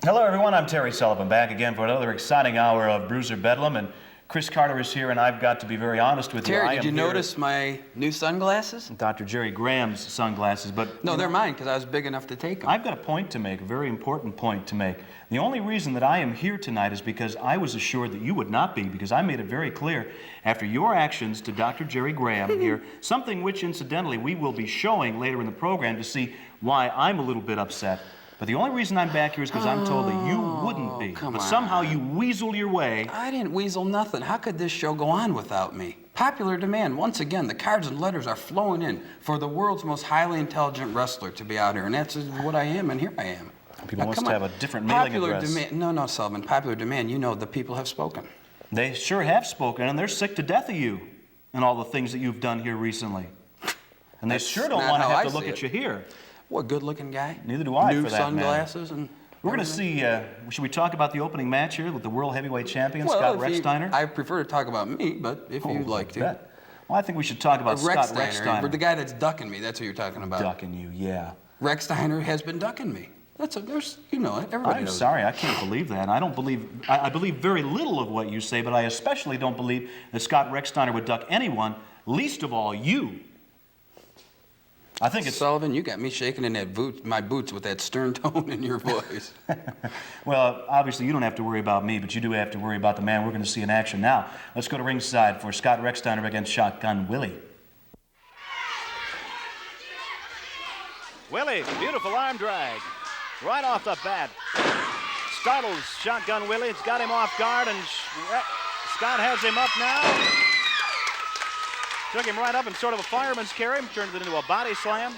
Hello, everyone. I'm Terry Sullivan, back again for another exciting hour of Bruiser Bedlam, and Chris Carter is here, and I've got to be very honest with you. Terry, did you notice my new sunglasses? Dr. Jerry Graham's sunglasses, but... No, they're mine, because I was big enough to take them. I've got a point to make, a very important point to make. The only reason that I am here tonight is because I was assured that you would not be, because I made it very clear after your actions to Dr. Jerry Graham here, something which, incidentally, we will be showing later in the program to see why I'm a little bit upset. But the only reason I'm back here is because I'm told that you wouldn't be. But somehow you weaseled your way. I didn't weasel nothing. How could this show go on without me? Popular demand. Once again, the cards and letters are flowing in for the world's most highly intelligent wrestler to be out here. And that's what I am, and here I am. People must have a different mailing address. Demand. No, Sullivan. Popular demand. You know, the people have spoken. They sure have spoken, and they're sick to death of you and all the things that you've done here recently. And they sure don't want to have to look at you here. What a good-looking guy. Neither do I, New for that sunglasses matter. And we're going to see, should we talk about the opening match here with the World Heavyweight Champion, Scott Rechsteiner? I prefer to talk about me, but if you'd like to. Well, I think we should talk about Scott Rechsteiner. The guy that's ducking me, that's who you're talking about. Ducking you, yeah. Rechsteiner has been ducking me. You know it. Everybody knows. I'm sorry, I can't believe that. I believe very little of what you say, but I especially don't believe that Scott Rechsteiner would duck anyone, least of all you. I think it's... Sullivan, you got me shaking in my boots with that stern tone in your voice. Well, obviously you don't have to worry about me, but you do have to worry about the man we're going to see in action now. Let's go to ringside for Scott Rechsteiner against Shotgun Willie. Willie, beautiful arm drag. Right off the bat. Startles Shotgun Willie. It's got him off guard, and Scott has him up now. Took him right up in sort of a fireman's carry, turned it into a body slam.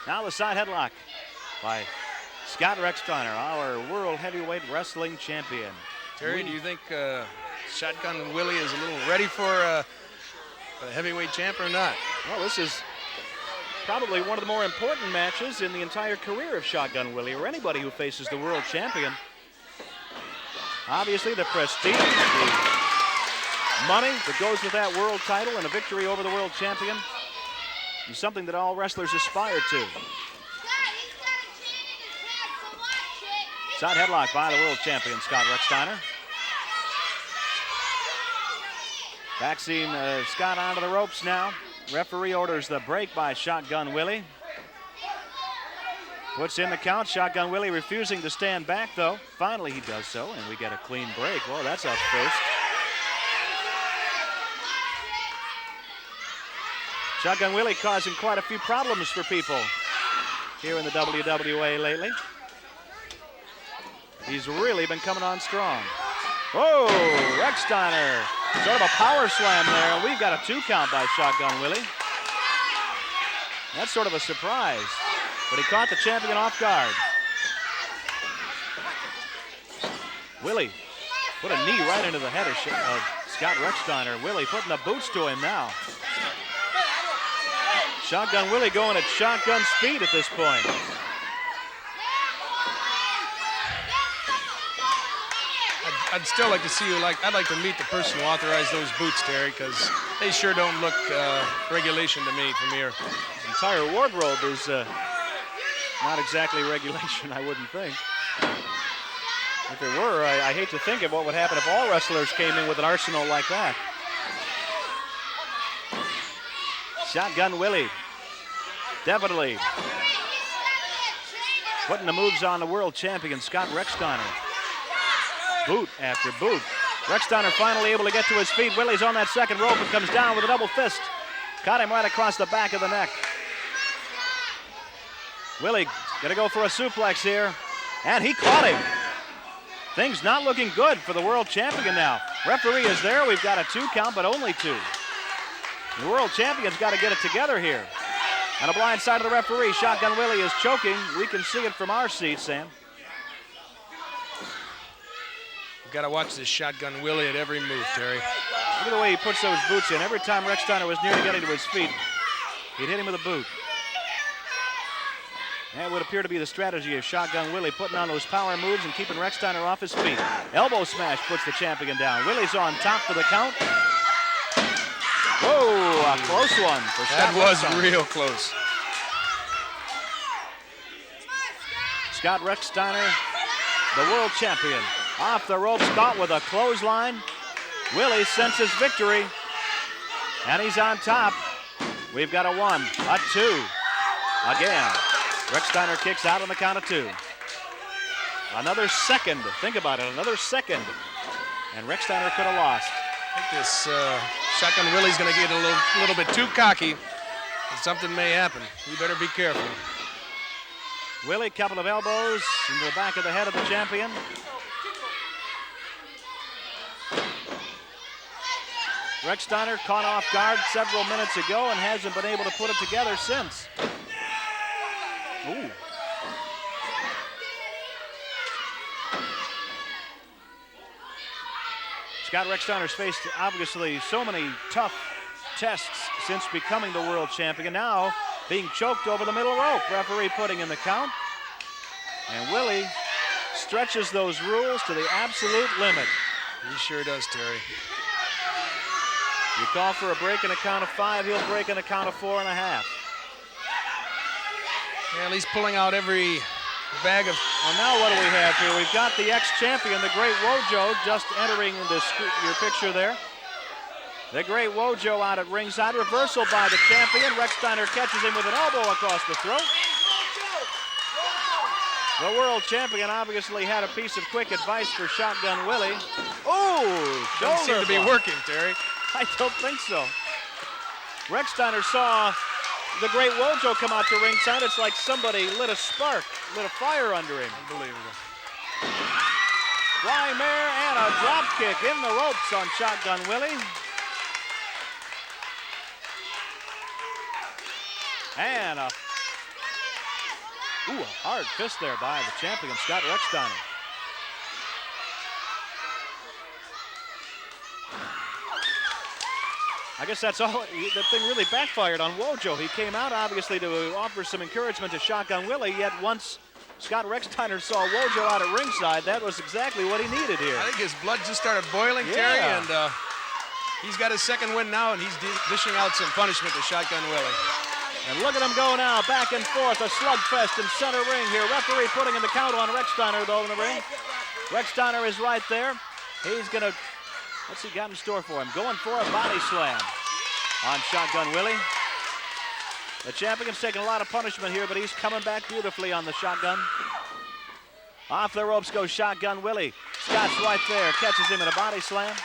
Now the side headlock by Scott Rechsteiner, our World Heavyweight Wrestling Champion. Terry, do you think Shotgun Willie is a little ready for a heavyweight champ or not? Well, this is probably one of the more important matches in the entire career of Shotgun Willie, or anybody who faces the world champion. Obviously, the prestige, the money that goes with that world title, and a victory over the world champion is something that all wrestlers aspire to. Side headlock by the world champion, Scott Rechsteiner. Backing Scott onto the ropes now. Referee orders the break by Shotgun Willie. Puts in the count. Shotgun Willie refusing to stand back, though. Finally, he does so, and we get a clean break. Well, that's up first. Shotgun Willie causing quite a few problems for people here in the WWA lately. He's really been coming on strong. Whoa, Rechsteiner. Sort of a power slam there, and we've got a 2 count by Shotgun Willie. That's sort of a surprise, but he caught the champion off guard. Willie put a knee right into the head of Scott Rechsteiner. Willie putting the boots to him now. Shotgun Willie going at shotgun speed at this point. I'd still like to see I'd like to meet the person who authorized those boots, Terry, because they sure don't look regulation to me from here. His entire wardrobe is not exactly regulation, I wouldn't think. If it were, I hate to think of what would happen if all wrestlers came in with an arsenal like that. Shotgun Willie, definitely putting the moves on the world champion, Scott Rechsteiner. Boot after boot. Rechsteiner finally able to get to his feet. Willie's on that second rope and comes down with a double fist. Caught him right across the back of the neck. Willie gonna go for a suplex here, and he caught him. Things not looking good for the world champion now. Referee is there. We've got a 2 count, but only 2. The world champion's got to get it together here. On a blind side of the referee, Shotgun Willie is choking. We can see it from our seat, Sam. You've got to watch this Shotgun Willie at every move, Terry. Look at the way he puts those boots in. Every time Rechsteiner was near to getting to his feet, he'd hit him with a boot. That would appear to be the strategy of Shotgun Willie, putting on those power moves and keeping Rechsteiner off his feet. Elbow smash puts the champion down. Willie's on top for the count. Whoa, a close one for Scott Rechsteiner. That was real close. Scott Rechsteiner the world champion. Off the ropes, caught with a clothesline. Willie senses victory, and he's on top. We've got a 1, a 2. Again, Rechsteiner kicks out on the count of 2. Another second. Think about it, another second. And Rechsteiner could have lost. I think this Shotgun Willie's going to get a little bit too cocky, and something may happen. You better be careful. Willie, couple of elbows into the back of the head of the champion. Rechsteiner caught off guard several minutes ago and hasn't been able to put it together since. Ooh. Scott Rechsteiner's faced obviously so many tough tests since becoming the world champion. Now being choked over the middle rope. Referee putting in the count. And Willie stretches those rules to the absolute limit. He sure does, Terry. You call for a break in a count of 5, he'll break in a count of 4.5. Well, he's pulling out every bag of... Well, now what do we have here? We've got the ex-champion, the Great Wojo, just entering into your picture there. The Great Wojo out at ringside. Reversal by the champion. Rechsteiner catches him with an elbow across the throat. The world champion obviously had a piece of quick advice for Shotgun Willie. Oh, Doesn't seem to be working, Terry. I don't think so. Rechsteiner saw the Great Wojo come out to ringside. It's like somebody lit a spark, lit a fire under him. Unbelievable. Flying mare and a drop kick in the ropes on Shotgun Willie. And a hard fist there by the champion, Scott Rechsteiner. I guess that's all. The thing really backfired on Wojo. He came out obviously to offer some encouragement to Shotgun Willie, yet once Scott Rechsteiner saw Wojo out at ringside, that was exactly what he needed here. I think his blood just started boiling, Terry, and he's got his second win now, and he's dishing out some punishment to Shotgun Willie. And look at him go now, back and forth, a slugfest in center ring here. Referee putting in the count on Rechsteiner, though, in the ring. Rechsteiner is right there. He's gonna, what's he got in store for him? Going for a body slam on Shotgun Willie. The champion's taking a lot of punishment here, but he's coming back beautifully on the shotgun. Off the ropes goes Shotgun Willie. Scott's right there, catches him in a body slam.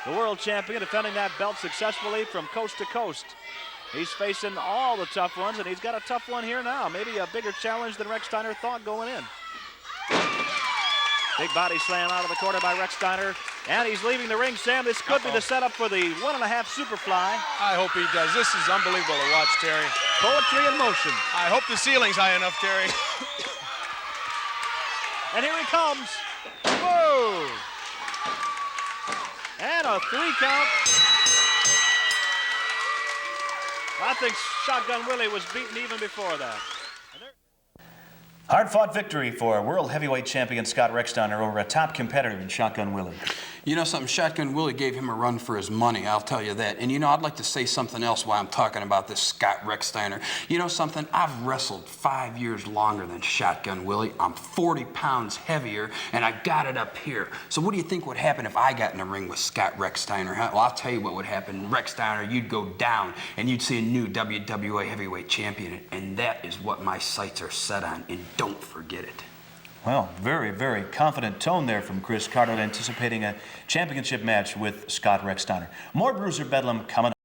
The world champion defending that belt successfully from coast to coast. He's facing all the tough ones, and he's got a tough one here now. Maybe a bigger challenge than Rechsteiner thought going in. Big body slam out of the corner by Rechsteiner, and he's leaving the ring. Sam, this could be the setup for the 1.5 Superfly. I hope he does. This is unbelievable to watch, Terry. Poetry in motion. I hope the ceiling's high enough, Terry. And here he comes. Whoa! And a 3 count. I think Shotgun Willie was beaten even before that. Hard-fought victory for world heavyweight champion Scott Rechsteiner over a top competitor in Shotgun Willie. You know something, Shotgun Willie gave him a run for his money, I'll tell you that. And you know, I'd like to say something else while I'm talking about this Scott Rechsteiner. You know something, I've wrestled 5 years longer than Shotgun Willie. I'm 40 pounds heavier, and I got it up here. So what do you think would happen if I got in the ring with Scott Rechsteiner? Huh? Well, I'll tell you what would happen. Rechsteiner, you'd go down, and you'd see a new WWA heavyweight champion, and that is what my sights are set on, and don't forget it. Well, very, very confident tone there from Chris Carter, anticipating a championship match with Scott Rechsteiner. More Bruiser Bedlam coming up.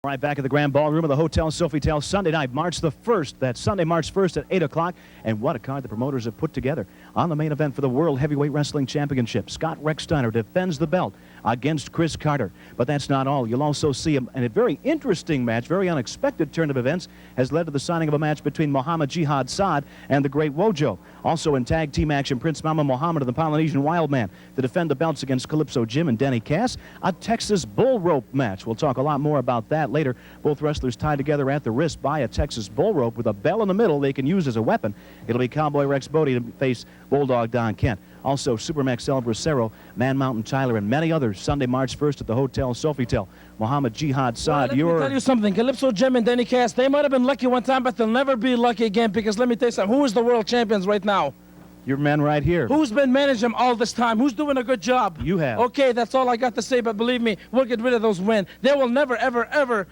Right back at the Grand Ballroom of the Hotel Sofitel Sunday night, March the 1st. That's Sunday, March 1st at 8 o'clock. And what a card the promoters have put together on the main event for the World Heavyweight Wrestling Championship. Scott Rechsteiner defends the belt against Chris Carter. But that's not all. You'll also see a very interesting match, very unexpected turn of events, has led to the signing of a match between Muhammad Jihad Saad and the Great Wojo. Also in tag team action, Prince Mama Muhammad and the Polynesian Wildman to defend the belts against Calypso Jim and Denny Cass. A Texas bull rope match. We'll talk a lot more about that later. Both wrestlers tied together at the wrist by a Texas bull rope with a bell in the middle they can use as a weapon. It'll be Cowboy Rex Bodie to face Bulldog Don Kent. Also, Supermax El Bracero, Man Mountain Tyler, and many others Sunday, March 1st at the Hotel Sofitel. Mohammed Jihad Saad, Let me tell you something. Calypso Jim and Danny Cass, they might have been lucky one time, but they'll never be lucky again, because let me tell you something. Who is the world champions right now? your men right here. Who's been managing them all this time? Who's doing a good job? You have. Okay, that's all I got to say, but believe me, we'll get rid of those men. They will never, ever, ever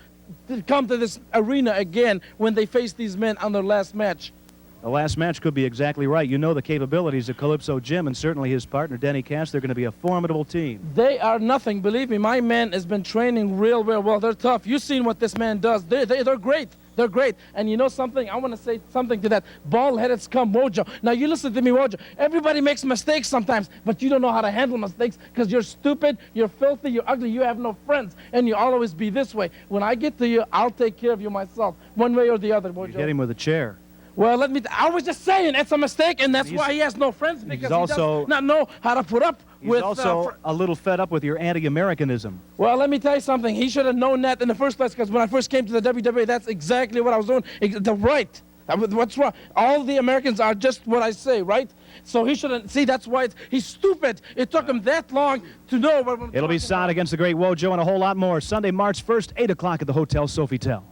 come to this arena again when they face these men on their last match. The last match could be exactly right. You know the capabilities of Calypso Jim and certainly his partner, Denny Cass. They're going to be a formidable team. They are nothing. Believe me, my man has been training real well. They're tough. You've seen what this man does. They're great. They're great. And you know something? I want to say something to that bald-headed scum, Wojo. Now, you listen to me, Wojo. Everybody makes mistakes sometimes, but you don't know how to handle mistakes because you're stupid, you're filthy, you're ugly, you have no friends, and you'll always be this way. When I get to you, I'll take care of you myself, one way or the other, Wojo. You hit him with a chair. Well, I was just saying it's a mistake, and that's why he has no friends, because he does not know how to put up with... He's also a little fed up with your anti-Americanism. Well, let me tell you something. He should have known that in the first place, because when I first came to the WWA, that's exactly what I was doing. The right. What's wrong? All the Americans are just what I say, right? So he shouldn't... See, that's why he's stupid. It took him that long to know what... It'll be Saad against the great Wojo and a whole lot more. Sunday, March 1st, 8 o'clock at the Hotel Sofitel.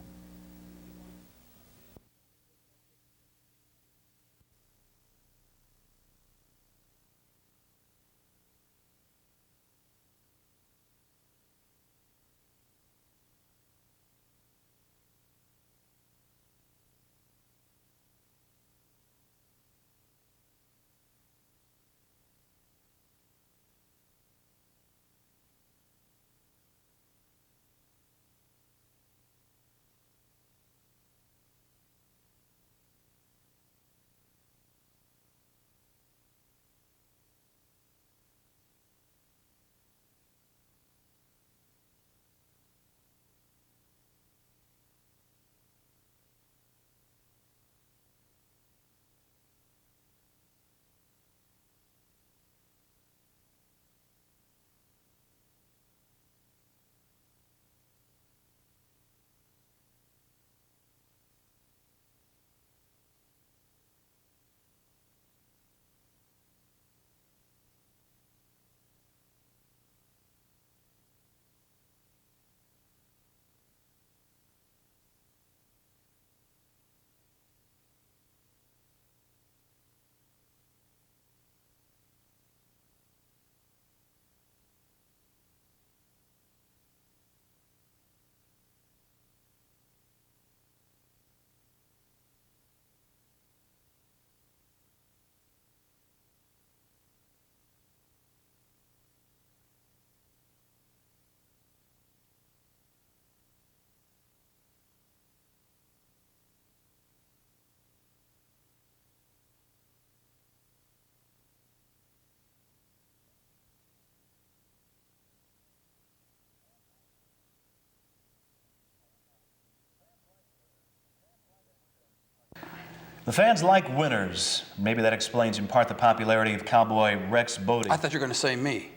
The fans like winners. Maybe that explains in part the popularity of Cowboy Rex Bodie. I thought you were going to say me.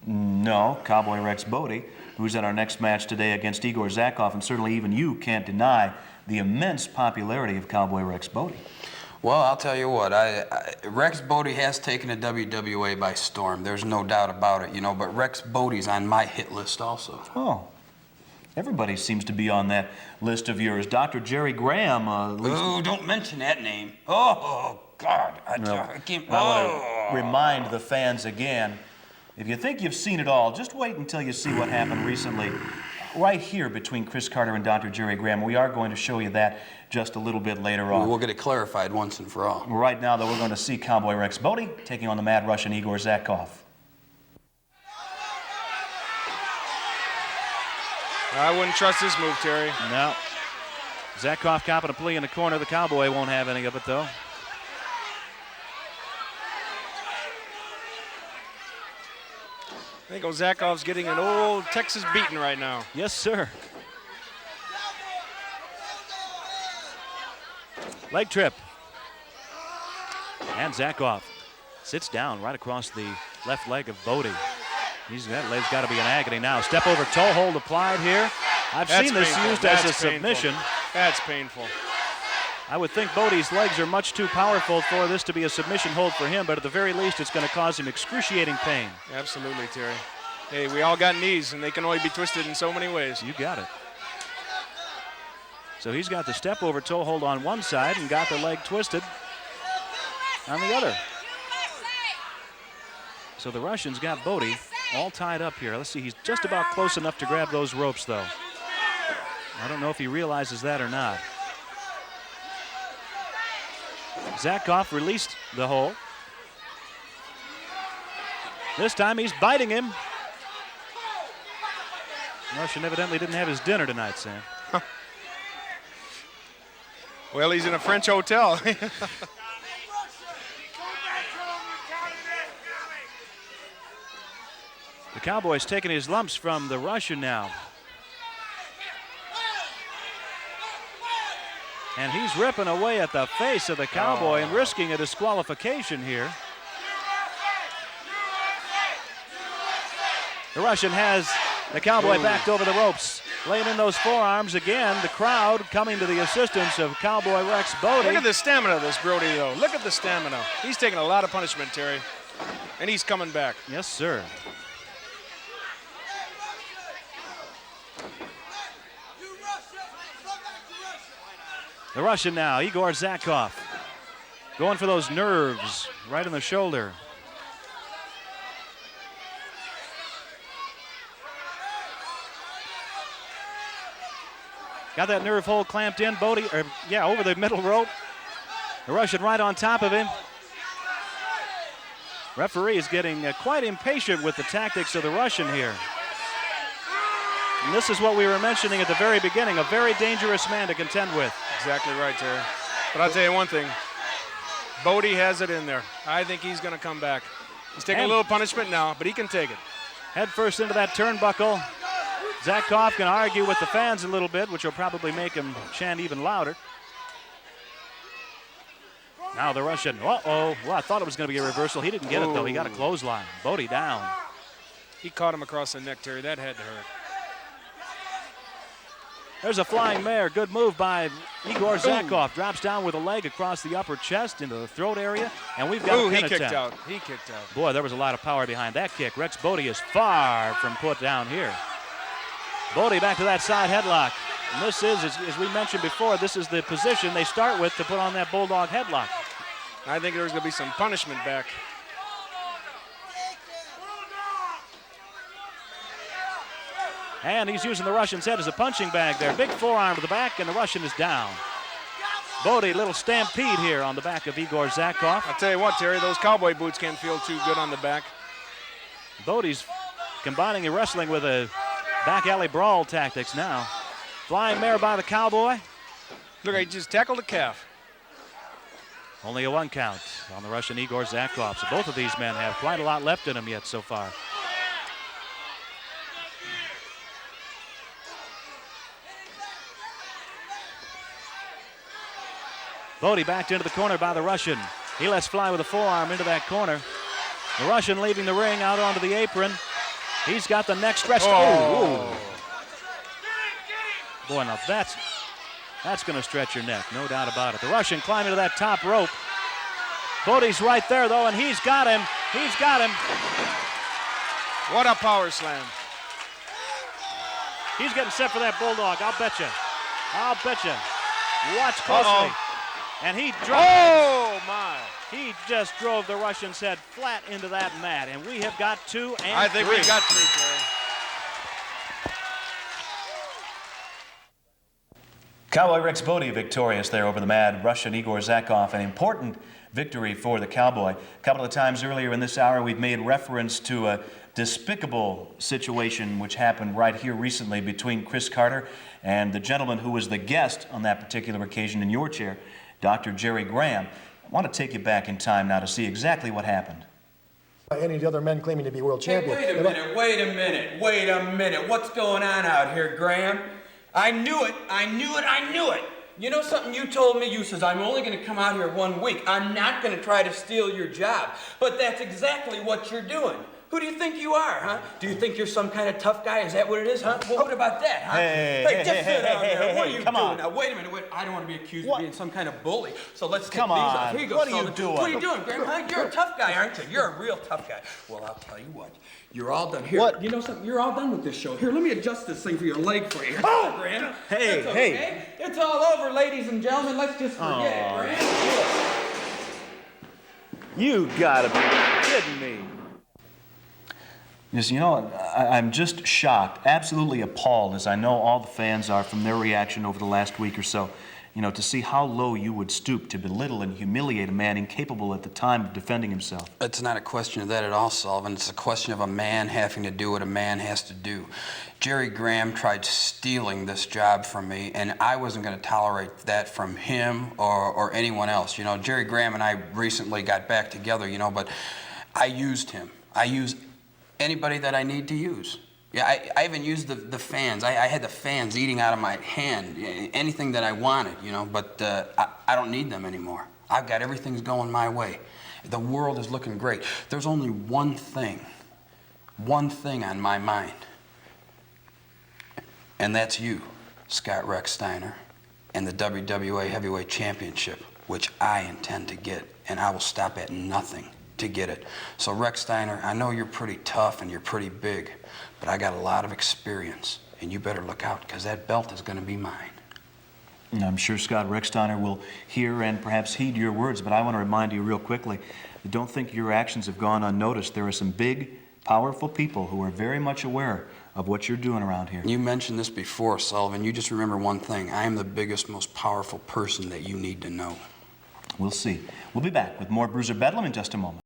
No, Cowboy Rex Bodie, who's in our next match today against Igor Zakov, and certainly even you can't deny the immense popularity of Cowboy Rex Bodie. Well, I'll tell you what, Rex Bodie has taken the WWA by storm. There's no doubt about it, you know, but Rex Bodie's on my hit list also. Oh. Everybody seems to be on that list of yours. Dr. Jerry Graham, Oh, don't mention that name. Oh, God. I can't... I want to remind the fans again, if you think you've seen it all, just wait until you see what happened recently right here between Chris Carter and Dr. Jerry Graham. We are going to show you that just a little bit later on. We'll get it clarified once and for all. Right now, though, we're going to see Cowboy Rex Bodie taking on the Mad Russian Igor Zakov. I wouldn't trust this move, Terry. No. Zakov copping a plea in the corner. The Cowboy won't have any of it, though. I think Zakov's getting an old Texas beating right now. Yes, sir. Leg trip. And Zakov sits down right across the left leg of Bodie. That leg's got to be in agony now. Step over toe hold applied here. I've seen this used as a submission. That's painful. I would think Bodie's legs are much too powerful for this to be a submission hold for him, but at the very least, it's going to cause him excruciating pain. Absolutely, Terry. Hey, we all got knees, and they can only be twisted in so many ways. You got it. So he's got the step over toe hold on one side and got the leg twisted on the other. So the Russian's got Bodie all tied up here. Let's see, he's just about close enough to grab those ropes, though. I don't know if he realizes that or not. Zakov released the hold. This time he's biting him. Russian evidently didn't have his dinner tonight, Sam. Well, he's in a French hotel. The Cowboy's taking his lumps from the Russian now. And he's ripping away at the face of the Cowboy and risking a disqualification here. The Russian has the Cowboy backed over the ropes, laying in those forearms again. The crowd coming to the assistance of Cowboy Rex Bodie. Look at the stamina of this Brody, though. Look at the stamina. He's taking a lot of punishment, Terry. And he's coming back. Yes, sir. The Russian now, Igor Zakov, going for those nerves right in the shoulder. Got that nerve hold clamped in, Bodie, over the middle rope. The Russian right on top of him. Referee is getting quite impatient with the tactics of the Russian here. And this is what we were mentioning at the very beginning, a very dangerous man to contend with. Exactly right, Terry. But I'll tell you one thing. Bodie has it in there. I think he's going to come back. He's taking a little punishment now, but he can take it. Head first into that turnbuckle. Zakov can argue with the fans a little bit, which will probably make him chant even louder. Now the Russian, well, I thought it was going to be a reversal. He didn't get it, though. He got a clothesline. Bodie down. He caught him across the neck, Terry. That had to hurt. There's a flying mare. Good move by Igor Zakov. Drops down with a leg across the upper chest into the throat area. And we've got a pin attempt. Kicked out. He kicked out. Boy, there was a lot of power behind that kick. Rex Bodie is far from put down here. Bodie back to that side headlock. And this is, as we mentioned before, this is the position they start with to put on that Bulldog headlock. I think there's going to be some punishment back. And he's using the Russian's head as a punching bag there. Big forearm to the back, and the Russian is down. Bodie, little stampede here on the back of Igor Zakov. I'll tell you what, Terry, those cowboy boots can't feel too good on the back. Bodie's combining the wrestling with a back alley brawl tactics now. Flying mare by the Cowboy. Look, he just tackled the calf. Only a 1 count on the Russian Igor Zakov. So both of these men have quite a lot left in them yet so far. Bodie backed into the corner by the Russian. He lets fly with a forearm into that corner. The Russian leaving the ring out onto the apron. He's got the neck stretched. Oh. Boy, now that's going to stretch your neck, no doubt about it. The Russian climbing to that top rope. Bodie's right there, though, and he's got him. He's got him. What a power slam. He's getting set for that Bulldog, I'll bet you. I'll bet you. Watch closely. And he dropped. Oh, my. He just drove the Russian's head flat into that mat, and we have got 2 and 3. I think we got 3, Terry. Cowboy Rex Bodie victorious there over the mad Russian Igor Zakov. An important victory for the Cowboy. A couple of times earlier in this hour, we've made reference to a despicable situation which happened right here recently between Chris Carter and the gentleman who was the guest on that particular occasion in your chair, Dr. Jerry Graham. I want to take you back in time now to see exactly what happened. Any of the other men claiming to be world champion. Hey, wait a minute. What's going on out here, Graham? I knew it. You know something you told me? You says, I'm only going to come out here 1 week. I'm not going to try to steal your job. But that's exactly what you're doing. Who do you think you are, huh? Do you think you're some kind of tough guy? Is that what it is, huh? Well, what about that, huh? Hey, just sit down there. What are you come doing on. now? Wait a minute. Wait. I don't want to be accused What? of being some kind of bully. So let's take Come these on. off. Here you go, What are you Sullivan. doing? What are you doing, Graham? Huh? You're a tough guy, aren't you? You're a real tough guy. Well, I'll tell you what. You're all done. Here, What? you know something? You're all done with this show. Here, let me adjust this thing for your leg for you. Oh! Graham. Hey, That's okay. hey. It's all over, ladies and gentlemen. Let's just forget it, Graham. You gotta be kidding me. Yes, you know, I'm just shocked, absolutely appalled, as I know all the fans are from their reaction over the last week or so, you know, to see how low you would stoop to belittle and humiliate a man incapable at the time of defending himself. It's not a question of that at all, Sullivan. It's a question of a man having to do what a man has to do. Jerry Graham tried stealing this job from me, and I wasn't going to tolerate that from him or anyone else. You know, Jerry Graham and I recently got back together, you know, but I used him. I use anybody that I need to use. Yeah, I even used the fans. I had the fans eating out of my hand, anything that I wanted, you know, but I don't need them anymore. I've got everything's going my way. The world is looking great. There's only one thing on my mind, and that's you, Scott Rechsteiner, and the WWA Heavyweight Championship, which I intend to get, and I will stop at nothing to get it. So Rechsteiner, I know you're pretty tough and you're pretty big, but I got a lot of experience, and you better look out, because that belt is going to be mine. And I'm sure Scott Rechsteiner will hear and perhaps heed your words, but I want to remind you real quickly, don't think your actions have gone unnoticed. There are some big, powerful people who are very much aware of what you're doing around here. You mentioned this before, Sullivan. You just remember one thing. I am the biggest, most powerful person that you need to know. We'll see. We'll be back with more Bruiser Bedlam in just a moment.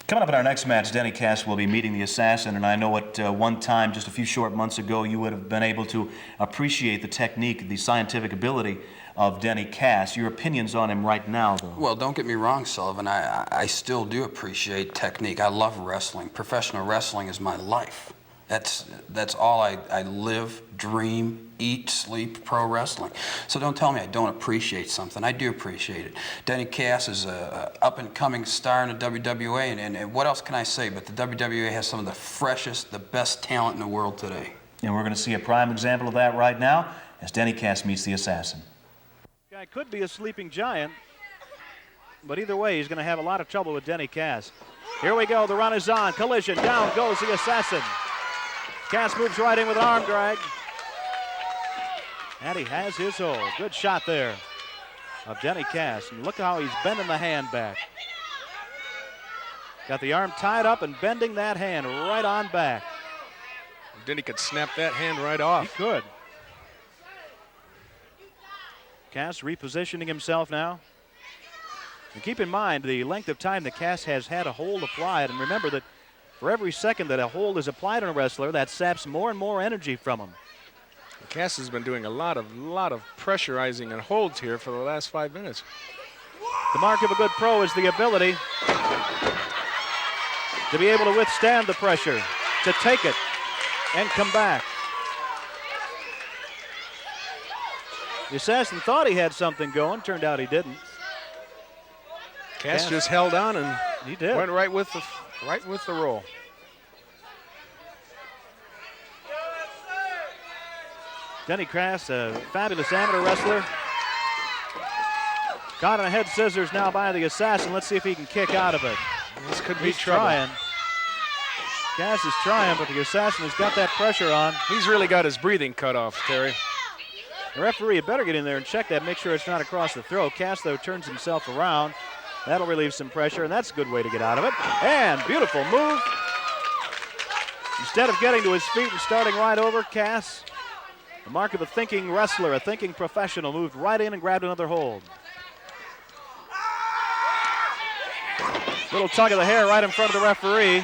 Coming up in our next match, Denny Cass will be meeting the Assassin, and I know at one time, just a few short months ago, you would have been able to appreciate the technique, the scientific ability of Denny Cass. Your opinions on him right now, though? Well, don't get me wrong, Sullivan. I still do appreciate technique. I love wrestling. Professional wrestling is my life. That's all I live, dream, eat, sleep, pro wrestling. So don't tell me I don't appreciate something. I do appreciate it. Denny Cass is a up-and-coming star in the WWA, and what else can I say? But the WWA has some of the freshest, the best talent in the world today. And we're going to see a prime example of that right now as Denny Cass meets the Assassin. Guy could be a sleeping giant, but either way, he's going to have a lot of trouble with Denny Cass. Here we go. The run is on. Collision. Down goes the Assassin. Cass moves right in with an arm drag. And he has his hold. Good shot there of Denny Cass. And look how he's bending the hand back. Got the arm tied up and bending that hand right on back. Denny could snap that hand right off. He could. Cass repositioning himself now. And keep in mind the length of time that Cass has had a hold applied. And remember that for every second that a hold is applied on a wrestler, that saps more and more energy from him. Cass has been doing a lot of pressurizing and holds here for the last 5 minutes. The mark of a good pro is the ability to be able to withstand the pressure, to take it and come back. The assassin thought he had something going, turned out he didn't. Cass just held on and he did. Went right with the roll. Denny Cass, a fabulous amateur wrestler. Caught in a head scissors now by the assassin. Let's see if he can kick out of it. This could be He's trouble. trying. Cass is trying, but the assassin has got that pressure on. He's really got his breathing cut off, Terry. The referee had better get in there and check that, make sure it's not across the throat. Cass, though, turns himself around. That'll relieve some pressure, and that's a good way to get out of it. And beautiful move. Instead of getting to his feet and starting right over, Cass, the mark of a thinking wrestler, a thinking professional, moved right in and grabbed another hold. Little tug of the hair right in front of the referee.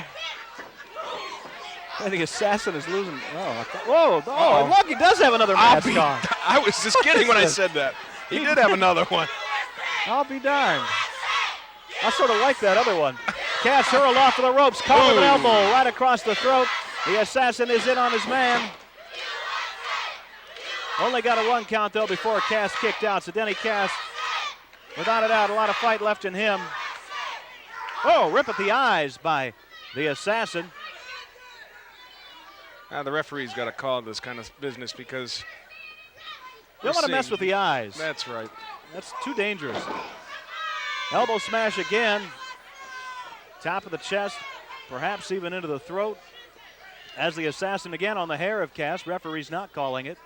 And the assassin is losing. Oh, look, he does have another mask on. I was just kidding when I said that. He did have another one. I'll be darned. I sort of like that other one. Cass hurled off of the ropes, caught with an elbow right across the throat. The assassin is in on his man. Only got a 1 count, though, before Cass kicked out. So Denny Cass, without a doubt, a lot of fight left in him. Oh, rip at the eyes by the assassin. Now the referee's got to call this kind of business because You don't want to mess with the eyes. That's right. That's too dangerous. Elbow smash again. Top of the chest, perhaps even into the throat. As the assassin again on the hair of Cass. Referee's not calling it.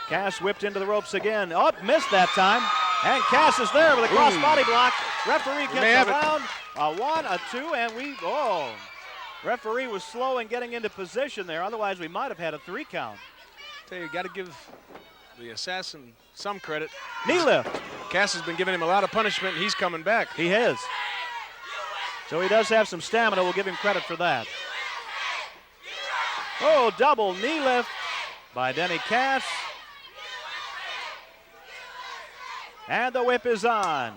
Cass whipped into the ropes again. Oh, missed that time. And Cass is there with a cross body block. Referee gets around. A 1, a 2, and referee was slow in getting into position there. Otherwise, we might have had a 3 count. Tell you, got to give the assassin some credit. Knee lift. Cass has been giving him a lot of punishment. He's coming back. He is. So he does have some stamina. We'll give him credit for that. Oh, double knee lift by Denny Cass. And the whip is on.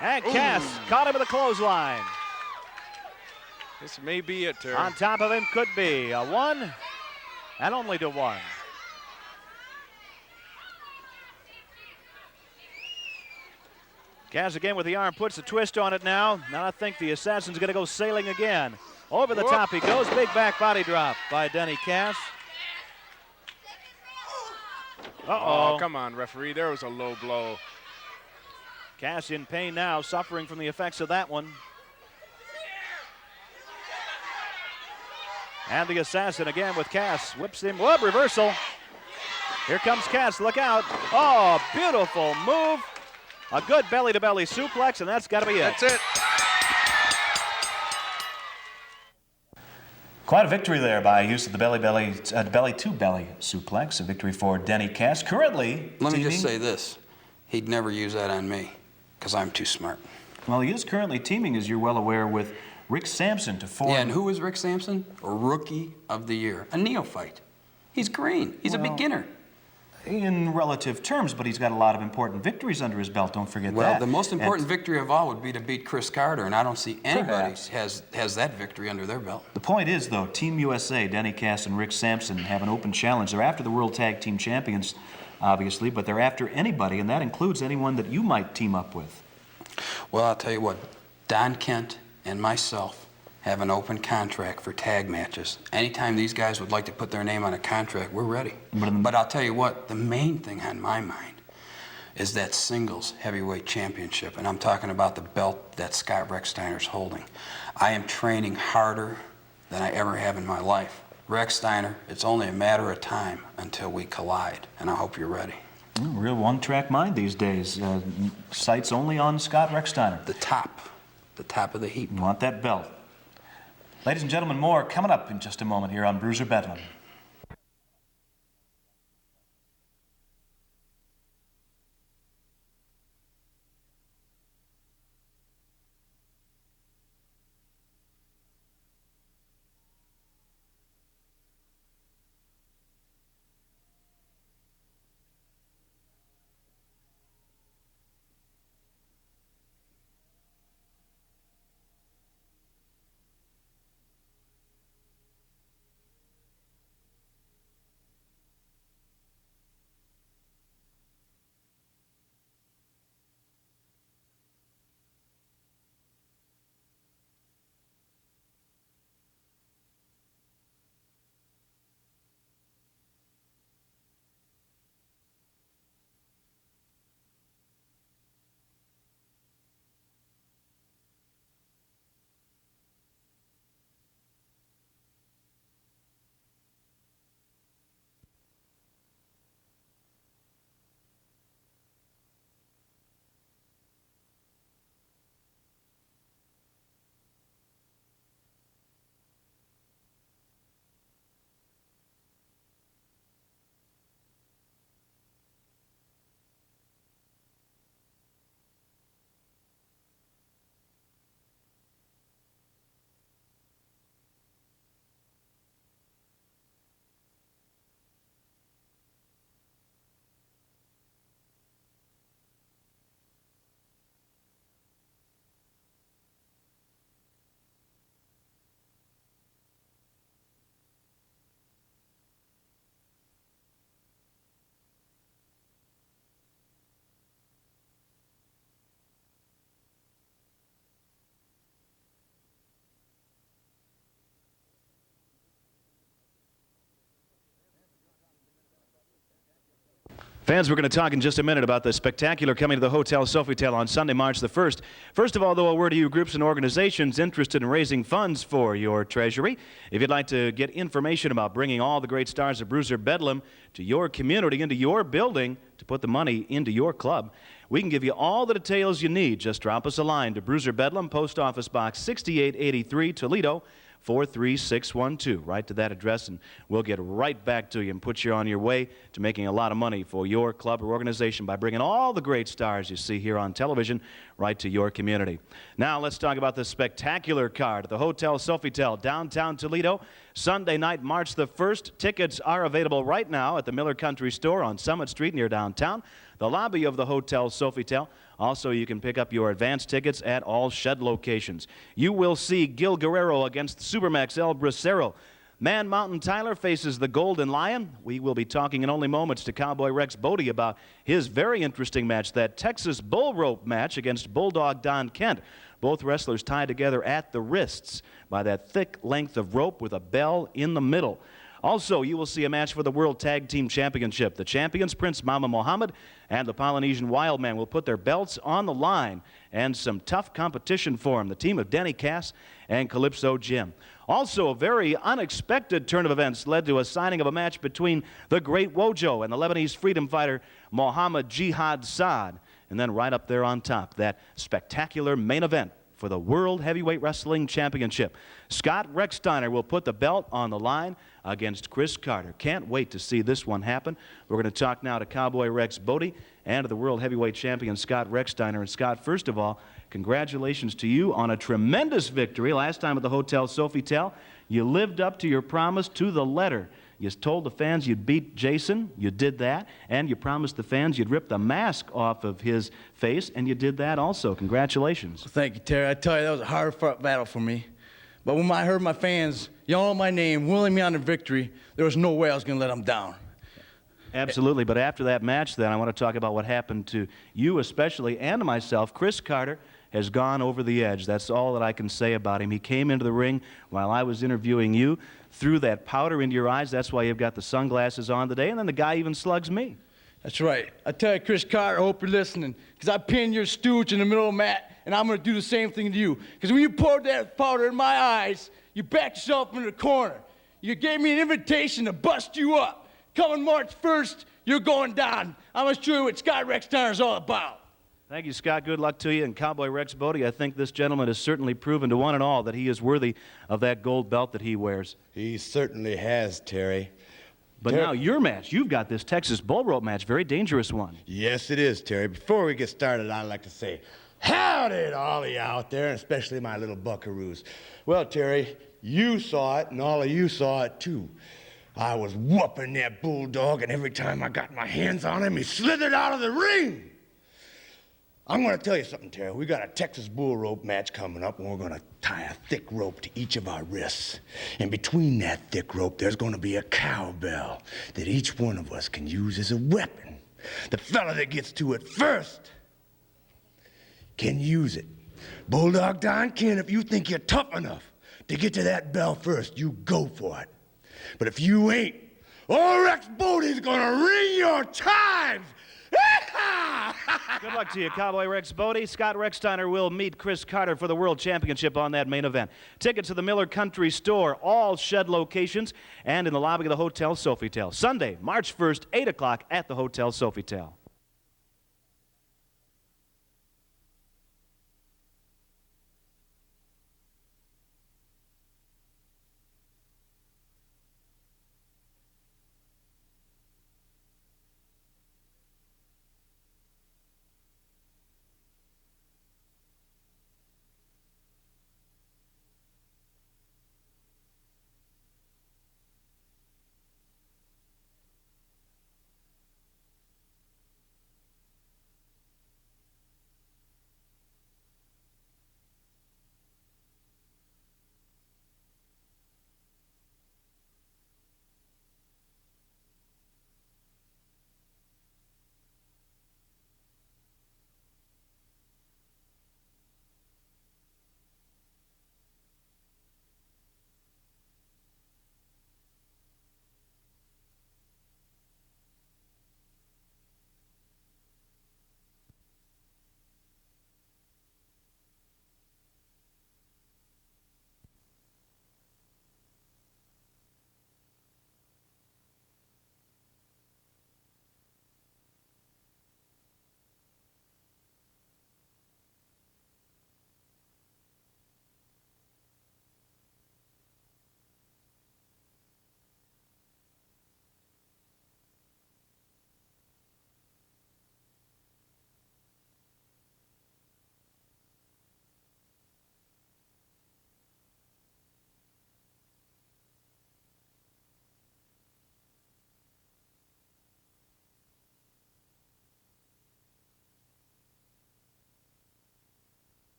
And Cass caught him with a clothesline. This may be it, Terry. On top of him could be a 1 and only to 1. Cass again with the arm, puts a twist on it now. Now I think the assassin's going to go sailing again. Over the top he goes. Big back body drop by Denny Cass. Oh, come on, referee. There was a low blow. Cass in pain now, suffering from the effects of that one. And the assassin again with Cass. Whips him. Whoop, reversal. Here comes Cass. Look out. Oh, beautiful move. A good belly-to-belly suplex, and that's got to be it. That's it. Quite a victory there by use of the belly-to-belly suplex. A victory for Denny Cass. Currently, let me just say this. He'd never use that on me because I'm too smart. Well, he is currently teaming, as you're well aware, with Rick Sampson to form. Yeah, and who is Rick Sampson? A Rookie of the Year. A neophyte. He's green. He's a beginner. In relative terms, but he's got a lot of important victories under his belt. Don't forget that. Well, the most important victory of all would be to beat Chris Carter, and I don't see anybody has that victory under their belt. The point is, though, Team USA, Denny Cass and Rick Sampson have an open challenge. They're after the World Tag Team Champions, obviously, but they're after anybody, and that includes anyone that you might team up with. Well, I'll tell you what, Don Kent and myself have an open contract for tag matches. Anytime these guys would like to put their name on a contract, we're ready. But I'll tell you what, the main thing on my mind is that singles heavyweight championship, and I'm talking about the belt that Scott Rechsteiner's holding. I am training harder than I ever have in my life. Rex Steiner, it's only a matter of time until we collide, and I hope you're ready. Real one-track mind these days. Sights only on Scott Recksteiner. The top of the heap. You want that belt. Ladies and gentlemen, more coming up in just a moment here on Bruiser Bedlam. Fans, we're going to talk in just a minute about the spectacular coming to the Hotel Sofitel on Sunday, March the 1st. First of all, though, a word to you groups and organizations interested in raising funds for your treasury. If you'd like to get information about bringing all the great stars of Bruiser Bedlam to your community, into your building, to put the money into your club, we can give you all the details you need. Just drop us a line to Bruiser Bedlam, Post Office Box 6883, Toledo, 43612. Right to that address, and we'll get right back to you and put you on your way to making a lot of money for your club or organization by bringing all the great stars you see here on television right to your community. Now let's talk about the spectacular card at the Hotel Sofitel, downtown Toledo, Sunday night, March the 1st. Tickets are available right now at the Miller Country Store on Summit Street near downtown, the lobby of the Hotel Sofitel. Also, you can pick up your advance tickets at all shed locations. You will see Gil Guerrero against Supermax El Bracero. Man Mountain Tyler faces the Golden Lion. We will be talking in only moments to Cowboy Rex Bodie about his very interesting match, that Texas Bull Rope match against Bulldog Don Kent. Both wrestlers tied together at the wrists by that thick length of rope with a bell in the middle. Also, you will see a match for the World Tag Team Championship. The champions, Prince Mama Mohammed and the Polynesian Wildman, will put their belts on the line, and some tough competition for them. The team of Denny Cass and Calypso Jim. Also, a very unexpected turn of events led to a signing of a match between the Great Wojo and the Lebanese freedom fighter Mohammed Jihad Saad. And then right up there on top, that spectacular main event for the World Heavyweight Wrestling Championship. Scott Recksteiner will put the belt on the line against Chris Carter. Can't wait to see this one happen. We're going to talk now to Cowboy Rex Bodie and to the World Heavyweight Champion Scott Recksteiner. And Scott, first of all, congratulations to you on a tremendous victory last time at the Hotel Sofitel. You lived up to your promise to the letter. You told the fans you'd beat Jason, you did that, and you promised the fans you'd rip the mask off of his face, and you did that also. Congratulations. Thank you, Terry. I tell you, that was a hard-fought battle for me. But when I heard my fans yelling my name, willing me on to victory, there was no way I was going to let them down. Absolutely, but after that match, then, I want to talk about what happened to you especially, and to myself. Chris Carter has gone over the edge. That's all that I can say about him. He came into the ring while I was interviewing you, threw that powder into your eyes. That's why you've got the sunglasses on today, and then the guy even slugs me. That's right. I tell you, Chris Carter, I hope you're listening, because I pinned your stooge in the middle of the mat, and I'm going to do the same thing to you. Because when you poured that powder in my eyes, You backed yourself into the corner. You gave me an invitation to bust you up. Coming March 1st, you're going down. I'm going to show you what Scott Rechsteiner is all about. Thank you, Scott. Good luck to you. And Cowboy Rex Bodie, I think this gentleman has certainly proven to one and all that he is worthy of that gold belt that he wears. He certainly has, Terry. But now your match, you've got this Texas bull rope match, very dangerous one. Yes, it is, Terry. Before we get started, I'd like to say, howdy to all of you out there, and especially my little buckaroos. Well, Terry, you saw it, and all of you saw it, too. I was whooping that bulldog, and every time I got my hands on him, he slithered out of the ring. I'm going to tell you something, Terry. We got a Texas bull rope match coming up, and we're going to tie a thick rope to each of our wrists. And between that thick rope, there's going to be a cowbell that each one of us can use as a weapon. The fella that gets to it first can use it. Bulldog Don Ken, if you think you're tough enough to get to that bell first, you go for it. But if you ain't, old Rex Bodie's going to ring your chimes. Good luck to you, Cowboy Rex Bodie. Scott Rechsteiner will meet Chris Carter for the World Championship on that main event. Tickets to the Miller Country Store, all Shed locations, and in the lobby of the Hotel Sofitel. Sunday, March 1st, 8 o'clock at the Hotel Sofitel.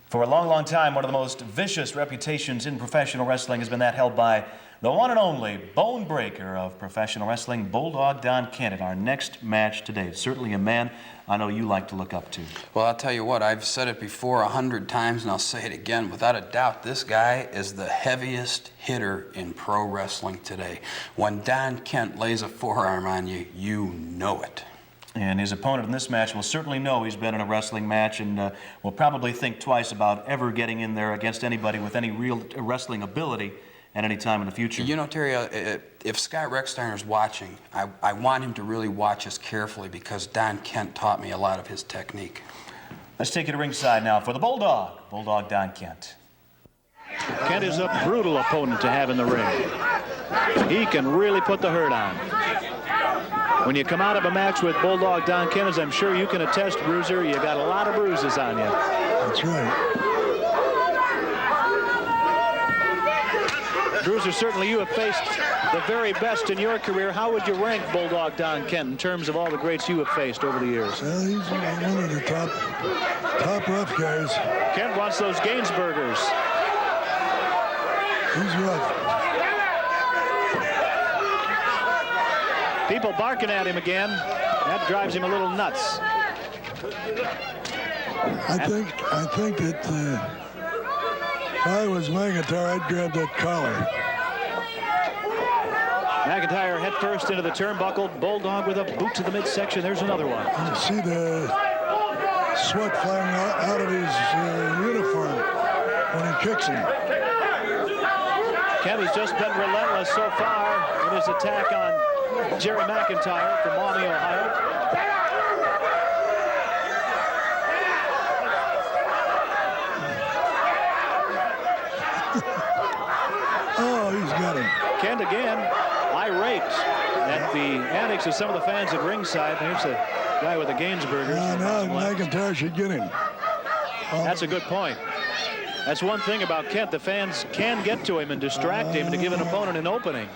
For a long, long time, one of the most vicious reputations in professional wrestling has been that held by the one and only bone breaker of professional wrestling, Bulldog Don Kent. Our next match today. Certainly a man I know you like to look up to. Well, I'll tell you what, I've said it before 100 times, and I'll say it again. Without a doubt, this guy is the heaviest hitter in pro wrestling today. When Don Kent lays a forearm on you, you know it. And his opponent in this match will certainly know he's been in a wrestling match and will probably think twice about ever getting in there against anybody with any real wrestling ability at any time in the future. You know, Terry, if Scott Rechsteiner's watching, I want him to really watch us carefully because Don Kent taught me a lot of his technique. Let's take you to ringside now for the Bulldog, Bulldog Don Kent. Kent is a brutal opponent to have in the ring. He can really put the hurt on. When you come out of a match with Bulldog Don Kent, as I'm sure you can attest, Bruiser, you got a lot of bruises on you. That's right. Bruiser, certainly you have faced the very best in your career. How would you rank Bulldog Don Kent in terms of all the greats you have faced over the years? Well, he's one of the top rough guys. Kent wants those Gainsburgers. He's rough. People barking at him again. That drives him a little nuts. I think that if I was Magatar, I'd grab that collar. McIntyre head first into the turnbuckle. Bulldog with a boot to the midsection. There's another one. You see the sweat flying out of his uniform when he kicks him. Kent has just been relentless so far in his attack on Jerry McIntyre from Maumee, Ohio. Oh, he's got him. Kent again, irate at the antics of some of the fans at ringside. There's a guy with the Gainsburgers. Now McIntyre should get him. That's a good point. That's one thing about Kent. The fans can get to him and distract him to give an opponent an opening.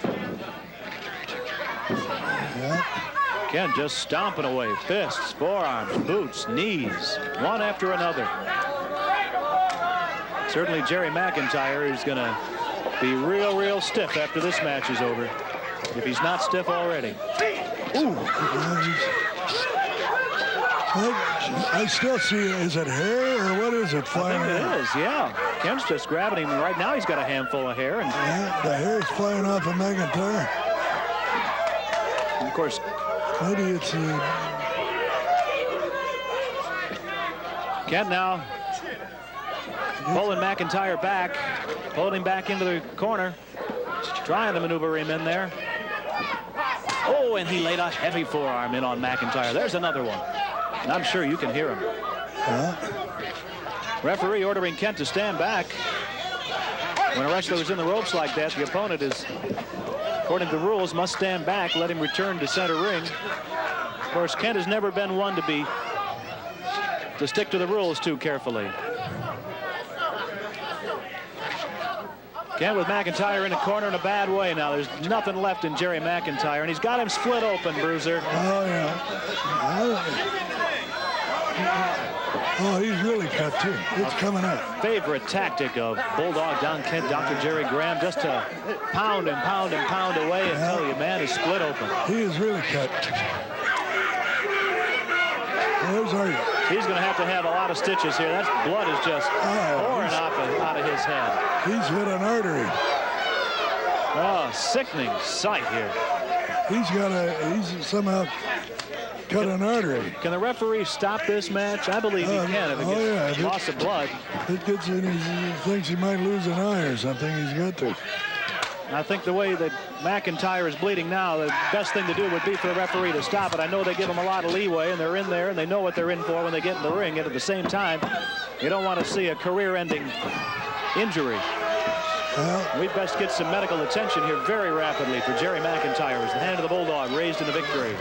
Kent just stomping away. Fists, forearms, boots, knees, one after another. Certainly Jerry McIntyre is going to be real stiff after this match is over, if he's not stiff already. Ooh. I still see, is it hair or what is it flying I think around? it is, yeah. Kent's just grabbing him. Right now he's got a handful of hair. And yeah, the hair's flying off of McIntyre. And of course, maybe it's Kent now pulling McIntyre back, pulling him back into the corner, trying to maneuver him in there. Oh, and he laid a heavy forearm in on McIntyre. There's another one. And I'm sure you can hear him. Referee ordering Kent to stand back. When a wrestler is in the ropes like that, the opponent is, according to the rules, must stand back, let him return to center ring. Of course, Kent has never been one to stick to the rules too carefully. Kent with McIntyre in the corner in a bad way now. There's nothing left in Jerry McIntyre, and he's got him split open, Bruiser. Oh, yeah. Oh, he's really cut, too. It's coming up. Favorite tactic of Bulldog Don Kent, Dr. Jerry Graham, just to pound and pound and pound away until your man is split open. He is really cut. There's our... He's going to have a lot of stitches here. That blood is just pouring out of his head. He's hit an artery. Oh, sickening sight here. He's somehow cut an artery. Can the referee stop this match? I believe he can if it gets loss of blood. It gets in, he thinks he might lose an eye or something. He's got to. I think the way that McIntyre is bleeding now, the best thing to do would be for the referee to stop it. I know they give him a lot of leeway, and they're in there, and they know what they're in for when they get in the ring. And at the same time, you don't want to see a career-ending injury. Well, we best get some medical attention here very rapidly for Jerry McIntyre as the hand of the Bulldog raised in the victory.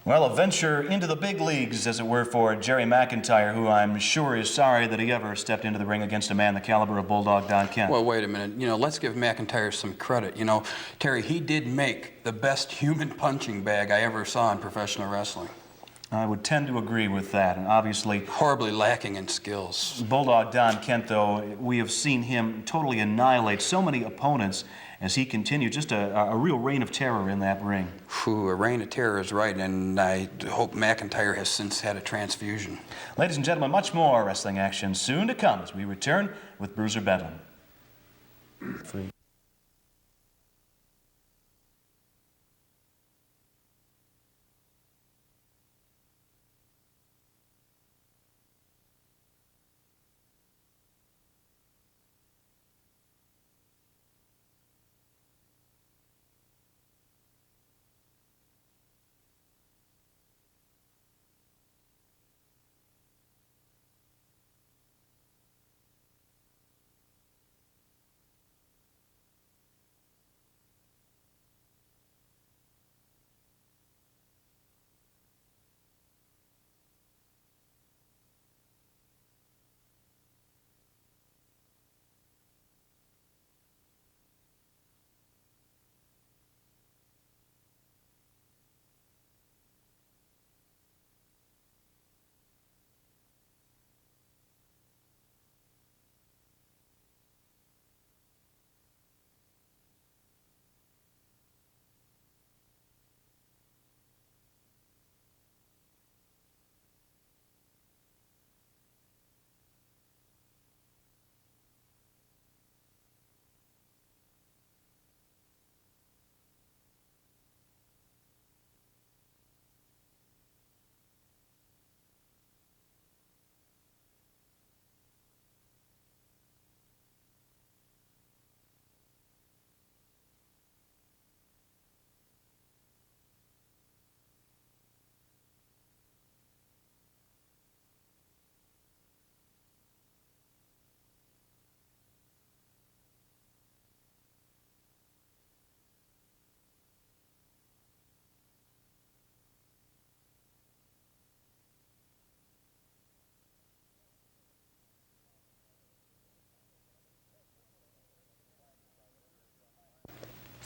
Well, a venture into the big leagues, as it were, for Jerry McIntyre, who I'm sure is sorry that he ever stepped into the ring against a man the caliber of Bulldog Don Kent. Well, wait a minute. You know, let's give McIntyre some credit. You know, Terry, he did make the best human punching bag I ever saw in professional wrestling. I would tend to agree with that, and obviously... horribly lacking in skills. Bulldog Don Kent, though, we have seen him totally annihilate so many opponents as he continued, just a real reign of terror in that ring. Whew, a reign of terror is right, and I hope McIntyre has since had a transfusion. Ladies and gentlemen, much more wrestling action soon to come as we return with Bruiser Bedlam.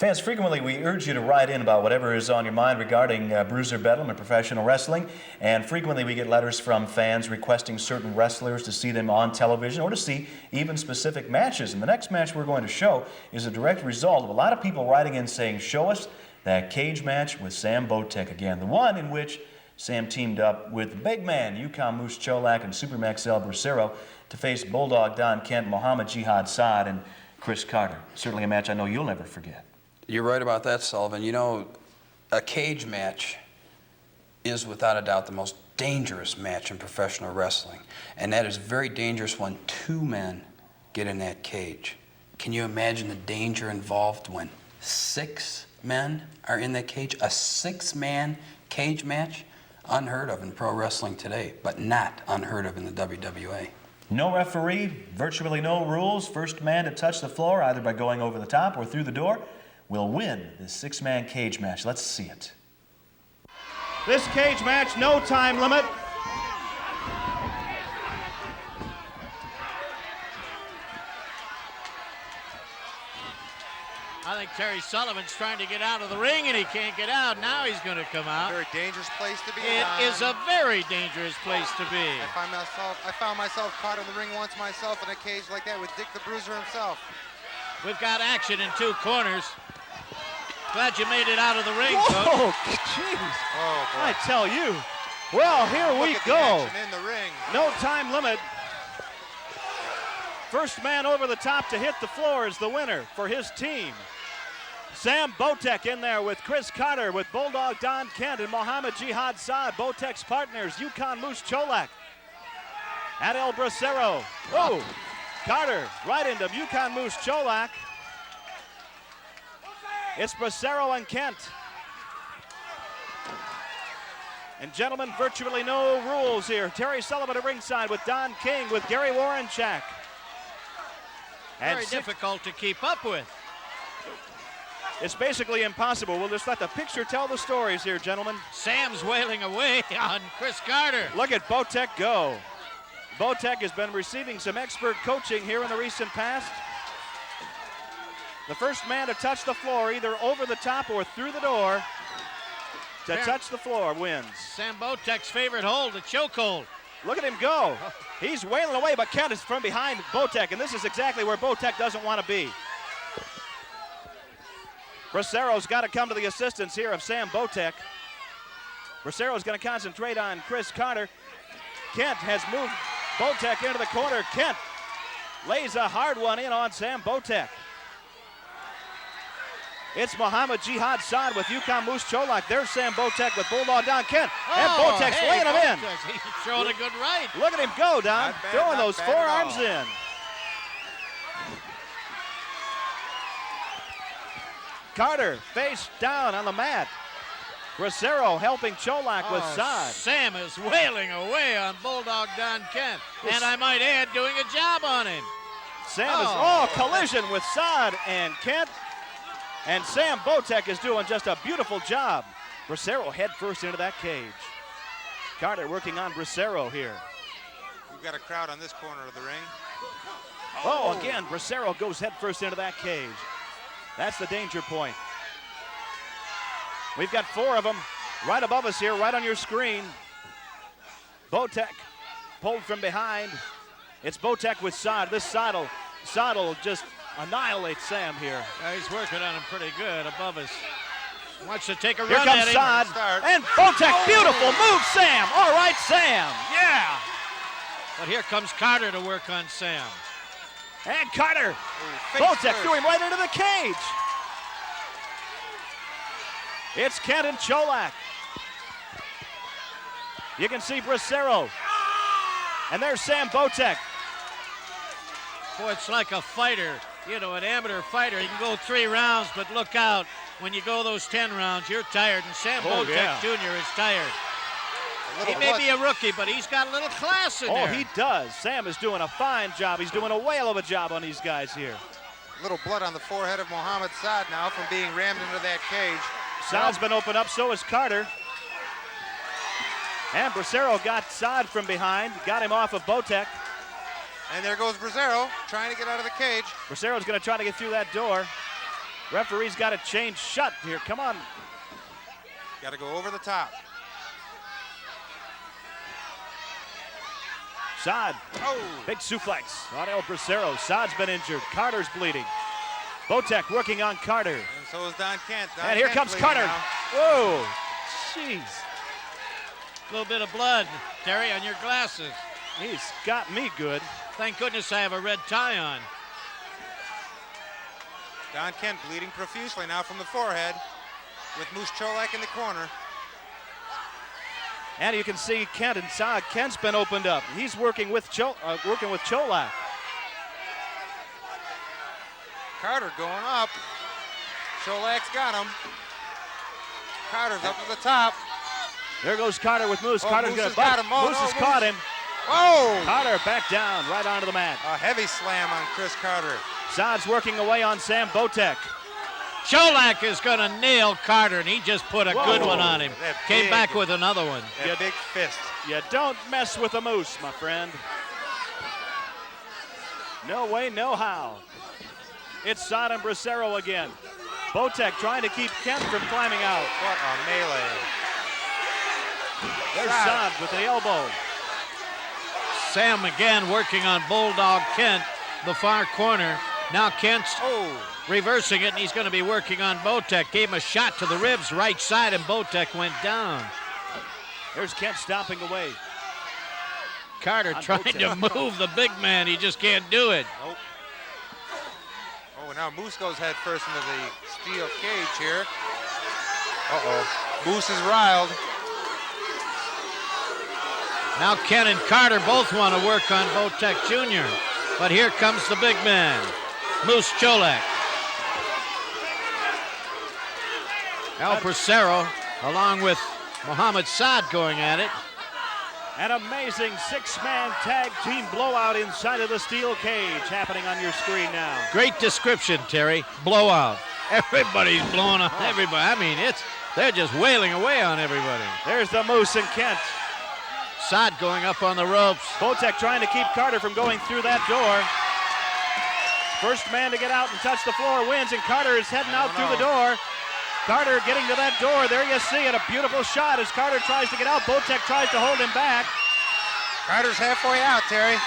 Fans, frequently we urge you to write in about whatever is on your mind regarding Bruiser Bedlam and professional wrestling, and frequently we get letters from fans requesting certain wrestlers to see them on television or to see even specific matches. And the next match we're going to show is a direct result of a lot of people writing in saying, show us that cage match with Sam Botek again, the one in which Sam teamed up with the big man, Yukon Moose Cholak and Supermax El Bracero to face Bulldog Don Kent, Mohammed Jihad Saad, and Chris Carter. Certainly a match I know you'll never forget. You're right about that, Sullivan. You know, a cage match is without a doubt the most dangerous match in professional wrestling. And that is very dangerous when two men get in that cage. Can you imagine the danger involved when 6 men are in that cage? A 6-man cage match? Unheard of in pro wrestling today, but not unheard of in the WWA. No referee, virtually no rules. First man to touch the floor, either by going over the top or through the door, will win this 6-man cage match. Let's see it. This cage match, no time limit. I think Terry Sullivan's trying to get out of the ring and he can't get out. Now he's going to come out. Very dangerous place to be. It is a very dangerous place to be. I found myself caught in the ring once myself in a cage like that with Dick the Bruiser himself. We've got action in 2 corners. Glad you made it out of the ring, Whoa, Coach. jeez. Oh, boy. I tell you. Well, here we Look at go. the action in the ring. No time limit. First man over the top to hit the floor is the winner for his team. Sam Botek in there with Chris Carter, with Bulldog Don Kent and Mohammed Jihad Saad. Botek's partners, Yukon Moose Cholak and El Bracero. Oh, Carter right into Yukon Moose Cholak. It's Bracero and Kent. And gentlemen, virtually no rules here. Terry Sullivan at ringside with Don King, with Gary Warrenchak. Very difficult to keep up with. It's basically impossible. We'll just let the picture tell the stories here, gentlemen. Sam's wailing away on Chris Carter. Look at Botek go. Botek has been receiving some expert coaching here in the recent past. The first man to touch the floor, either over the top or through the door, to touch the floor wins. Sam Botek's favorite hold, the chokehold. Look at him go. He's wailing away, but Kent is from behind Botek, and this is exactly where Botek doesn't want to be. Bracero's got to come to the assistance here of Sam Botek. Bracero's going to concentrate on Chris Carter. Kent has moved Botek into the corner. Kent lays a hard one in on Sam Botek. It's Mohammed Jihad Saad with Yukon Moose Cholak. There's Sam Botek with Bulldog Don Kent. And Botek's laying him in. He's throwing a good right. Look at him go, Don. Throwing those forearms in. Carter face down on the mat. Bracero helping Cholak with Saad. Sam is wailing away on Bulldog Don Kent. And I might add, doing a job on him. Sam is, collision with Saad and Kent. And Sam Botek is doing just a beautiful job. Bracero head first into that cage. Carter working on Bracero here. We've got a crowd on this corner of the ring. Oh, again, Bracero goes head first into that cage. That's the danger point. We've got 4 of them right above us here, right on your screen. Botek pulled from behind. It's Botek with Saad. This Saad will just annihilate Sam here. Yeah, he's working on him pretty good above us. Wants to take a Here run comes at him. Saad. And Botek, beautiful move, Sam. All right, Sam. Yeah. But here comes Carter to work on Sam. And Carter. Botek threw him right into the cage. It's Kent and Cholak. You can see Bracero. And there's Sam Botek. Boy, it's like a fighter. You know, an amateur fighter. You can go 3 rounds, but look out. When you go those 10 rounds, you're tired. And Sam Botek Jr. is tired. He may be a rookie, but he's got a little class in there. Oh, he does. Sam is doing a fine job. He's doing a whale of a job on these guys here. A little blood on the forehead of Mohammed Saad now from being rammed into that cage. Saad's been opened up, so is Carter. And Bracero got Saad from behind, got him off of Botek. And there goes Bracero trying to get out of the cage. Bracero's going to try to get through that door. Referee's got to change shut here. Come on. Got to go over the top. Saad. Oh. Big suplex on El Bracero. Saad's been injured. Carter's bleeding. Botek working on Carter. And so is Don Kent. And here comes Carter. Now. Whoa. Jeez. A little bit of blood, Terry, on your glasses. He's got me good. Thank goodness I have a red tie on. Don Kent bleeding profusely now from the forehead with Moose Cholak in the corner. And you can see Kent inside. Kent's been opened up. He's working with Cholak. Carter going up. Cholak's got him. Carter's up to the top. There goes Carter with Moose. Oh, Carter's Moose going has to got butt. him. Oh, Moose no, has Moose. caught him. Whoa! Carter back down, right onto the mat. A heavy slam on Chris Carter. Saad's working away on Sam Botek. Cholak is going to nail Carter, and he just put a good one on him. That Came big- back with another one. That big fist. You don't mess with a Moose, my friend. No way, no how. It's Saad and Bracero again. Botek trying to keep Kent from climbing out. What a melee. There's Saad with the elbow. Sam again working on Bulldog Kent, the far corner. Now Kent's reversing it, and he's going to be working on Botek. Gave him a shot to the ribs, right side, and Botek went down. There's Kent stomping away. Carter On trying to move the big man. He just can't do it. Nope. Oh, now Moose goes head first into the steel cage here. Uh-oh. Moose is riled. Now Kent and Carter both want to work on Botek Jr., but here comes the big man, Moose Cholak. El Bracero, along with Mohamed Saad going at it. An amazing six-man tag team blowout inside of the steel cage happening on your screen now. Great description, Terry. Blowout. Everybody's blowing on everybody. I mean, they're just wailing away on everybody. There's the Moose and Kent. Saad going up on the ropes. Botek trying to keep Carter from going through that door. First man to get out and touch the floor wins, and Carter is heading out through the door. Carter getting to that door. There you see it, a beautiful shot as Carter tries to get out. Botek tries to hold him back. Carter's halfway out, Terry.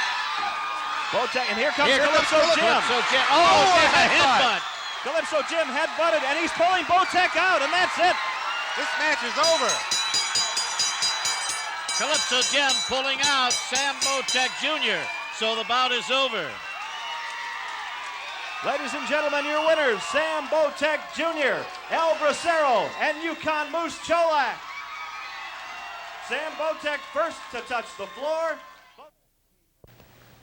Botek, and here comes Calypso Jim. Calypso Jim. Oh, there's a headbutt. Calypso Jim headbutted, and he's pulling Botek out, and that's it. This match is over. Calypso Jim pulling out Sam Botek Jr. So the bout is over. Ladies and gentlemen, your winners, Sam Botek Jr., El Bracero, and Yukon Moose Cholak. Sam Botek first to touch the floor.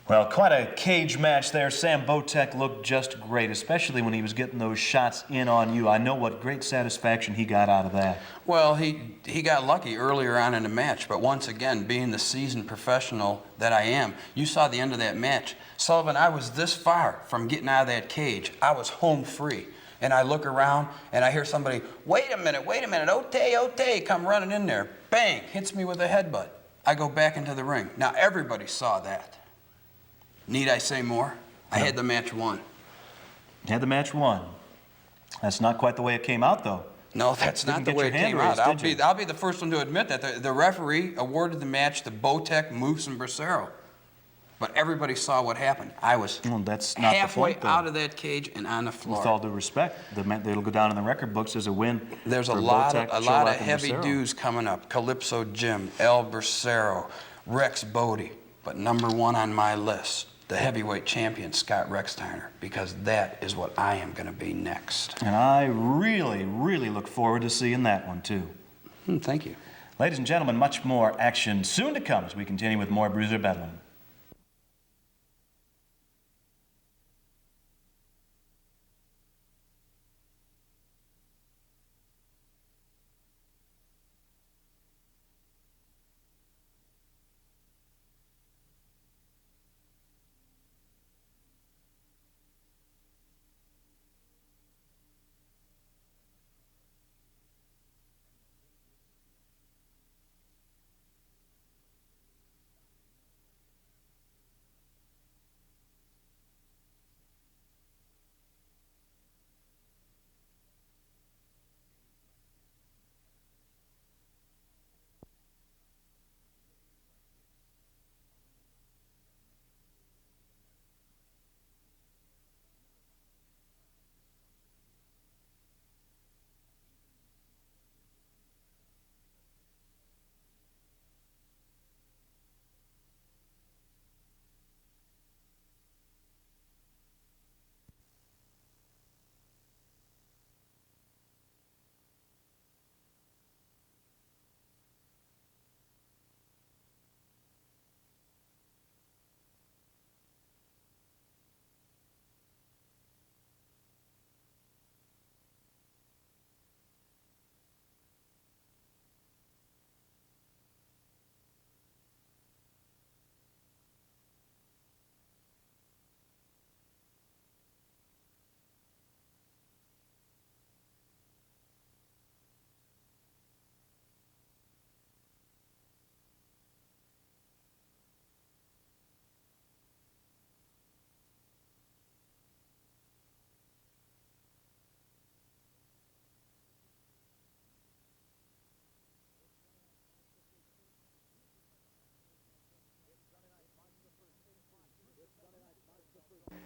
Well, quite a cage match there. Sam Botek looked just great, especially when he was getting those shots in on you. I know what great satisfaction he got out of that. Well, he got lucky earlier on in the match, but once again, being the seasoned professional that I am, you saw the end of that match. Sullivan, I was this far from getting out of that cage. I was home free. And I look around and I hear somebody, wait a minute, Ote, come running in there. Bang, hits me with a headbutt. I go back into the ring. Now, everybody saw that. Need I say more? I had the match won. Had the match won. That's not quite the way it came out, though. No, that's not the way it came out. I'll be the first one to admit that. The referee awarded the match to Botek, Moose, and Bracero. But everybody saw what happened. I was that's not halfway the point, out of that cage and on the floor. With all due respect, it'll go down in the record books as a win. There's a for lot Botek, of Cholak, and heavy Bracero. dudes coming up. Calypso Jim, El Bracero, Rex Bodie. But number one on my list, the heavyweight champion, Scott Rexsteiner, because that is what I am going to be next. And I really, really look forward to seeing that one, too. Thank you. Ladies and gentlemen, much more action soon to come as we continue with more Bruiser Bedlam.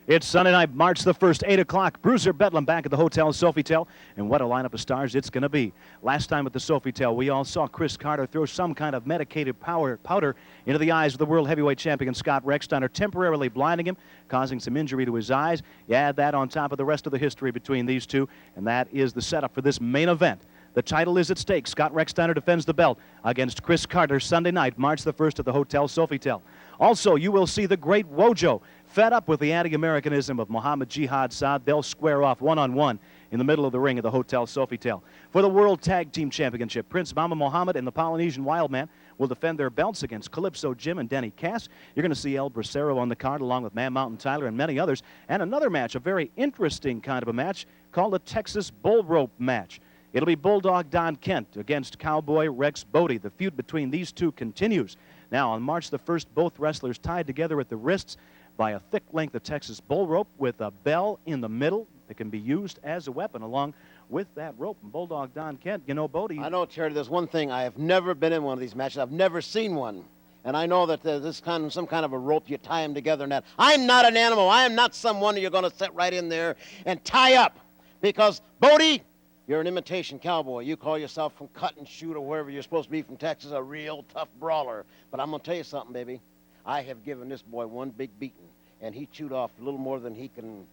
It's Sunday night, March the 1st, 8 o'clock. Bruiser Bedlam back at the Hotel Sofitel. And what a lineup of stars it's going to be. Last time at the Sofitel, we all saw Chris Carter throw some kind of medicated powder into the eyes of the world heavyweight champion Scott Rechsteiner, temporarily blinding him, causing some injury to his eyes. You add that on top of the rest of the history between these two, and that is the setup for this main event. The title is at stake. Scott Rechsteiner defends the belt against Chris Carter Sunday night, March the 1st at the Hotel Sofitel. Also, you will see the great Wojo. Fed up with the anti-Americanism of Muhammad Jihad Saad, they'll square off one-on-one in the middle of the ring at the Hotel Sofitel. For the World Tag Team Championship, Prince Mama Muhammad and the Polynesian Wildman will defend their belts against Calypso Jim and Denny Cass. You're going to see El Bracero on the card along with Man Mountain Tyler and many others. And another match, a very interesting kind of a match, called a Texas Bull Rope match. It'll be Bulldog Don Kent against Cowboy Rex Bodie. The feud between these two continues. Now, on March the 1st, both wrestlers tied together at the wrists by a thick length of Texas bull rope with a bell in the middle that can be used as a weapon along with that rope. And Bulldog Don Kent, you know, Bodie. I know, Terry, there's one thing. I have never been in one of these matches. I've never seen one. And I know that there's some kind of a rope, you tie them together and that. I'm not an animal. I am not someone you're going to sit right in there and tie up. Because, Bodie, you're an imitation cowboy. You call yourself from Cut and Shoot or wherever you're supposed to be from Texas, a real tough brawler. But I'm going to tell you something, baby. I have given this boy one big beating, and he chewed off a little more than he can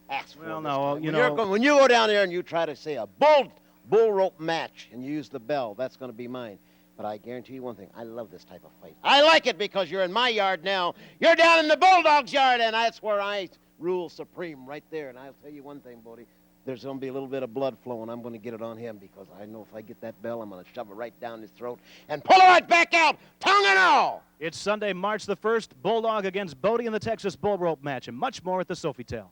ask for. Well, no, you know. When you go down there and you try to say a bull rope match and you use the bell, that's going to be mine. But I guarantee you one thing. I love this type of fight. I like it because you're in my yard now. You're down in the Bulldog's yard, and that's where I rule supreme right there. And I'll tell you one thing, Bodie. There's going to be a little bit of blood flowing. I'm going to get it on him because I know if I get that bell, I'm going to shove it right down his throat and pull it right back out, tongue and all. It's Sunday, March the 1st, Bulldog against Bodie in the Texas Bull Rope match, and much more at the Sofitel.